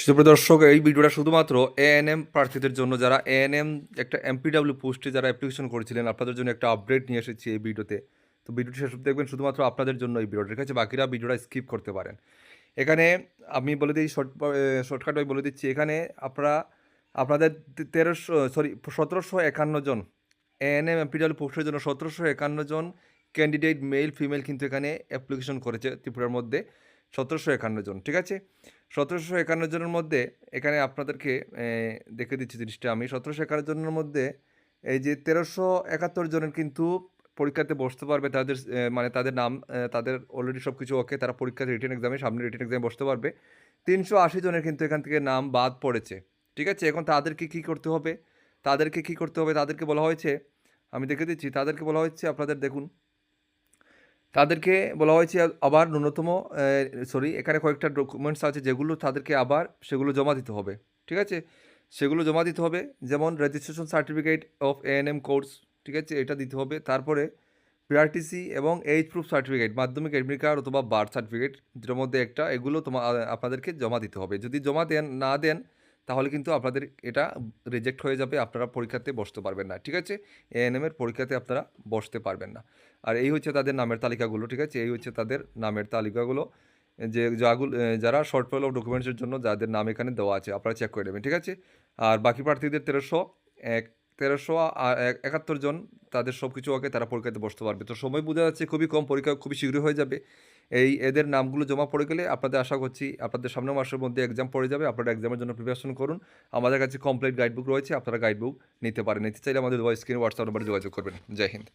সুপ্রিয় দর্শক, এই ভিডিওটা শুধুমাত্র এএনএম প্রার্থীদের জন্য, যারা এএনএম একটা এমপিডব্লিউ পোস্টে যারা অ্যাপ্লিকেশন করেছিলেন, আপনাদের জন্য একটা আপডেট নিয়ে এসেছি এই ভিডিওতে। তো ভিডিওটি শেষ অবধি দেখবেন, শুধুমাত্র আপনাদের জন্য এই ভিডিওটা, ঠিক আছে? বাকিরা ভিডিওটা স্কিপ করতে পারেন। এখানে আমি বলে দিই, শর্টকাটভাবে বলে দিচ্ছি। এখানে আপনারা আপনাদের 1751 জন এএনএম এমপিডব্লিউ পোস্টের জন্য 1751 জন ক্যান্ডিডেট মেল ফিমেল কিন্তু এখানে অ্যাপ্লিকেশন করেছে ত্রিপুরার মধ্যে। 1751 জন, ঠিক আছে? 1751 জনের মধ্যে এখানে আপনাদেরকে দেখে দিচ্ছি জিনিসটা আমি। 1751 জনের মধ্যে এই যে 1371 জনের কিন্তু পরীক্ষাতে বসতে পারবে, তাদের মানে তাদের নাম, তাদের অলরেডি সব কিছু ওকে, তারা পরীক্ষাতে রিটেন এক্সামে, সামনে রিটেন এক্সামে বসতে পারবে। 380 জনের কিন্তু এখান থেকে নাম বাদ পড়েছে, ঠিক আছে? এখন তাদেরকে কী করতে হবে? তাদেরকে বলা হয়েছে, আমি দেখে দিচ্ছি, তাদেরকে বলা হয়েছে, আপনাদের দেখুন, তাদেরকে বলা হয়েছে আবার ন্যূনতম, এখানে কয়েকটা ডকুমেন্টস আছে যেগুলো তাদেরকে আবার সেগুলো জমা দিতে হবে, ঠিক আছে? সেগুলো জমা দিতে হবে, যেমন registration certificate of ANM course, ঠিক আছে? এটা দিতে হবে। তারপরে পিআরটিসি এবং এইজ প্রুফ সার্টিফিকেট, মাধ্যমিক অ্যাডমিট কার্ড অথবা বার্থ সার্টিফিকেট, দুটোর মধ্যে একটা, এগুলো আপনাদেরকে জমা দিতে হবে। যদি জমা না দেন, তাহলে কিন্তু আপনাদের এটা রিজেক্ট হয়ে যাবে, আপনারা পরীক্ষাতে বসতে পারবেন না, ঠিক আছে? এএনএমের পরীক্ষাতে আপনারা বসতে পারবেন না। আর এই হচ্ছে তাদের নামের তালিকাগুলো, ঠিক আছে? এই হচ্ছে তাদের নামের তালিকাগুলো, যে যারা শর্ট ফাইল অফ ডকুমেন্টসের জন্য যাদের নাম এখানে দেওয়া আছে, আপনারা চেক করে নেবেন, ঠিক আছে? আর বাকি প্রার্থীদের 1371 জন, তাদের সব কিছু ওকে, তারা পরীক্ষাতে বসতে পারবে। তো সময় বোঝা যাচ্ছে খুবই কম, পরীক্ষা খুবই শীঘ্রই হয়ে যাবে। এদের নামগুলো জমা পড়ে গেলে আপনাদের আশা করছি আপনাদের সামনের মাসের মধ্যে এক্সাম পড়ে যাবে। আপনারা এক্সামের জন্য প্রিপারেশন করুন। আমাদের কাছে কমপ্লিট গাইডবুক রয়েছে, আপনারা গাইডবুক নিতে পারেন। নিতে চাইলে আমাদের স্ক্রিনে হোয়াটসঅ্যাপ নাম্বারে যোগাযোগ করবেন। জয় হিন্দ।